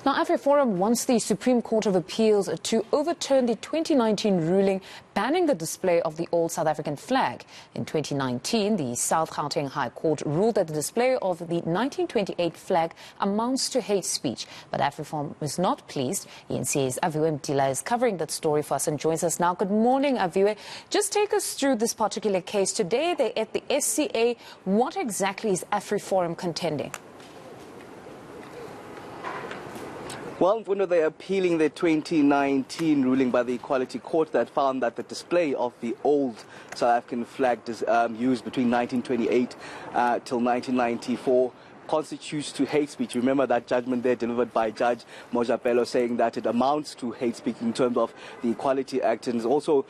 Now, AfriForum wants the Supreme Court of Appeals to overturn the 2019 ruling banning the display of the old South African flag. In 2019, the South Gauteng High Court ruled that the display of the 1928 flag amounts to hate speech. But AfriForum is not pleased. eNCA's Aviwe Mtila is covering that story for us and joins us now. Good morning, Aviwe. Just take us through this particular case. Today, they're at the SCA. What exactly is AfriForum contending? Well, they're appealing the 2019 ruling by the Equality Court that found that the display of the old South African flag used between 1928 till 1994 constitutes to hate speech. Remember that judgment there delivered by Judge Mojapelo saying that it amounts to hate speech in terms of the Equality Act and is also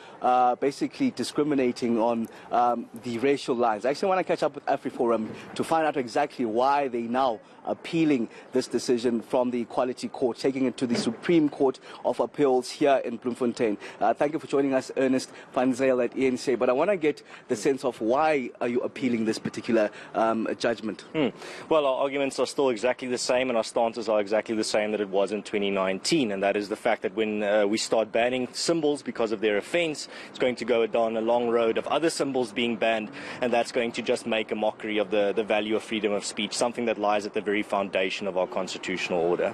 basically discriminating on the racial lines. I actually want to catch up with AfriForum to find out exactly why they now appealing this decision from the Equality Court, taking it to the Supreme Court of Appeals here in Bloemfontein. Thank you for joining us, Ernest Van Zyl at eNCA. But I want to get the sense of why are you appealing this particular judgment? Well, our arguments are still exactly the same and our stances are exactly the same that it was in 2019. And that is the fact that when we start banning symbols because of their offence, it's going to go down a long road of other symbols being banned, and that's going to just make a mockery of the value of freedom of speech, something that lies at the very foundation of our constitutional order.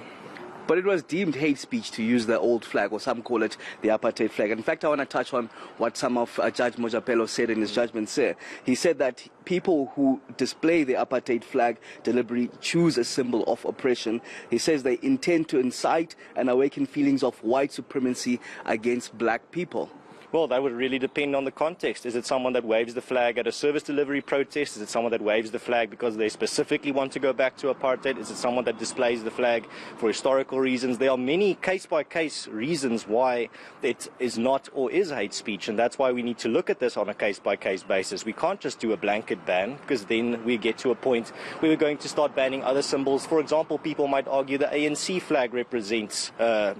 But it was deemed hate speech to use the old flag, or some call it the apartheid flag. In fact, I want to touch on what some of Judge Mojapelo said in his judgment. He said that people who display the apartheid flag deliberately choose a symbol of oppression. He says they intend to incite and awaken feelings of white supremacy against black people. Well, that would really depend on the context. Is it someone that waves the flag at a service delivery protest? Is it someone that waves the flag because they specifically want to go back to apartheid? Is it someone that displays the flag for historical reasons? There are many case-by-case reasons why it is not or is hate speech, and that's why we need to look at this on a case-by-case basis. We can't just do a blanket ban, because then we get to a point where we're going to start banning other symbols. For example, people might argue the ANC flag represents the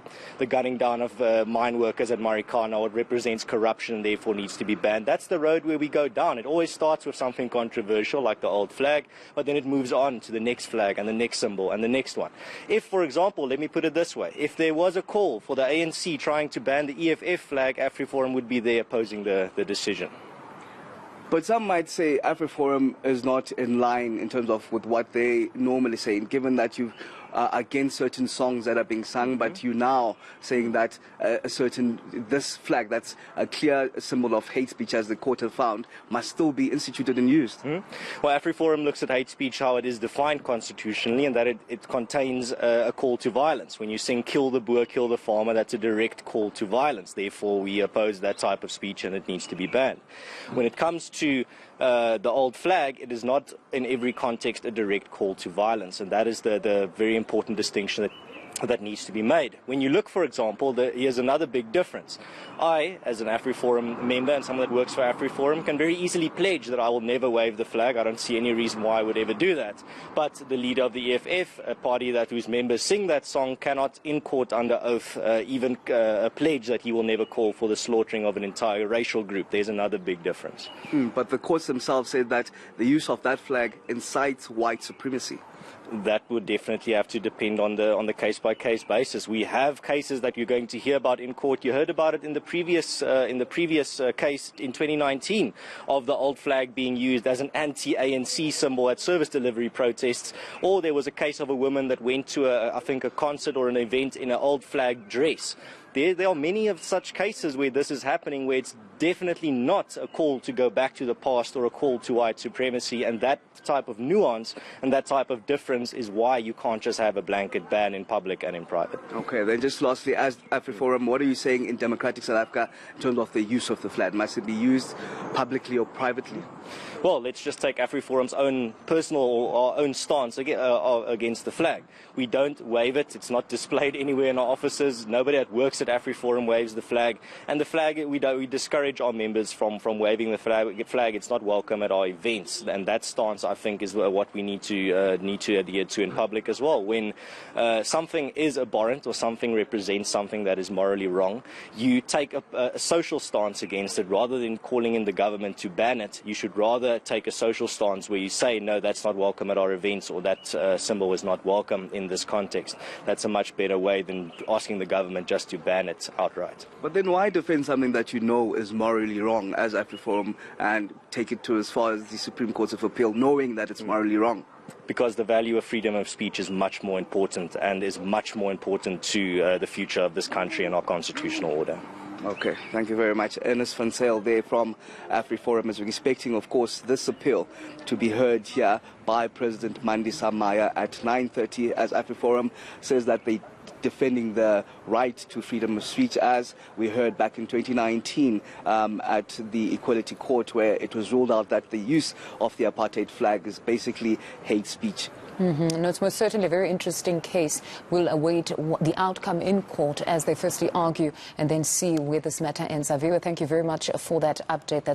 gunning down of mine workers at Marikana, or it represents corruption and therefore needs to be banned. That's the road where we go down. It always starts with something controversial like the old flag, but then it moves on to the next flag and the next symbol and the next one. If, for example, let me put it this way, if there was a call for the ANC trying to ban the EFF flag, AfriForum would be there opposing the decision. But some might say AfriForum is not in line in terms of with what they normally say, given that you against certain songs that are being sung, but you now saying that this flag, that's a clear symbol of hate speech, as the court have found, must still be instituted and used. Well, AfriForum looks at hate speech how it is defined constitutionally, and that it contains a call to violence. When you sing "kill the boer, kill the farmer," that's a direct call to violence. Therefore, we oppose that type of speech and it needs to be banned. When it comes to the old flag, it is not in every context a direct call to violence, and that is the very important distinction that needs to be made. When you look, for example, here's another big difference. I, as an AfriForum member and someone that works for AfriForum, can very easily pledge that I will never wave the flag. I don't see any reason why I would ever do that. But the leader of the EFF, a party whose members sing that song, cannot in court under oath even pledge that he will never call for the slaughtering of an entire racial group. There's another big difference. But the courts themselves said that the use of that flag incites white supremacy. That would definitely have to depend on the case-by-case basis. We have cases that you're going to hear about in court. You heard about it in the previous case in 2019 of the old flag being used as an anti-ANC symbol at service delivery protests. Or there was a case of a woman that went to I think a concert or an event in an old flag dress. There are many of such cases where this is happening, where it's definitely not a call to go back to the past or a call to white supremacy, and that type of nuance and that type of difference is why you can't just have a blanket ban in public and in private. Okay, then just lastly, as AfriForum, what are you saying in democratic South Africa in terms of the use of the flag? Must it be used publicly or privately? Well, let's just take AfriForum's own personal or our own stance against the flag. We don't wave it. It's not displayed anywhere in our offices. Nobody that works at said, AfriForum waves the flag, and the flag, we discourage our members from waving the flag. It's not welcome at our events, and that stance, I think, is what we need to adhere to in public as well. When something is abhorrent or something represents something that is morally wrong, you take a social stance against it rather than calling in the government to ban it. You should rather take a social stance where you say, no, that's not welcome at our events, or that symbol is not welcome in this context. That's a much better way than asking the government just to ban it outright. But then why defend something that you know is morally wrong as AfriForum and take it to as far as the Supreme Court of Appeal, knowing that it's morally wrong? Because the value of freedom of speech is much more important, and is much more important to the future of this country and our constitutional order. Okay, thank you very much. Ernest van Zyl there from AfriForum, as we're expecting, of course, this appeal to be heard here by President Mandisa Maya at 9:30, as AfriForum says that they defending the right to freedom of speech, as we heard back in 2019 at the Equality Court, where it was ruled out that the use of the apartheid flag is basically hate speech. No, it's most certainly a very interesting case. We'll await the outcome in court as they firstly argue and then see where this matter ends. Aviwe, thank you very much for that update.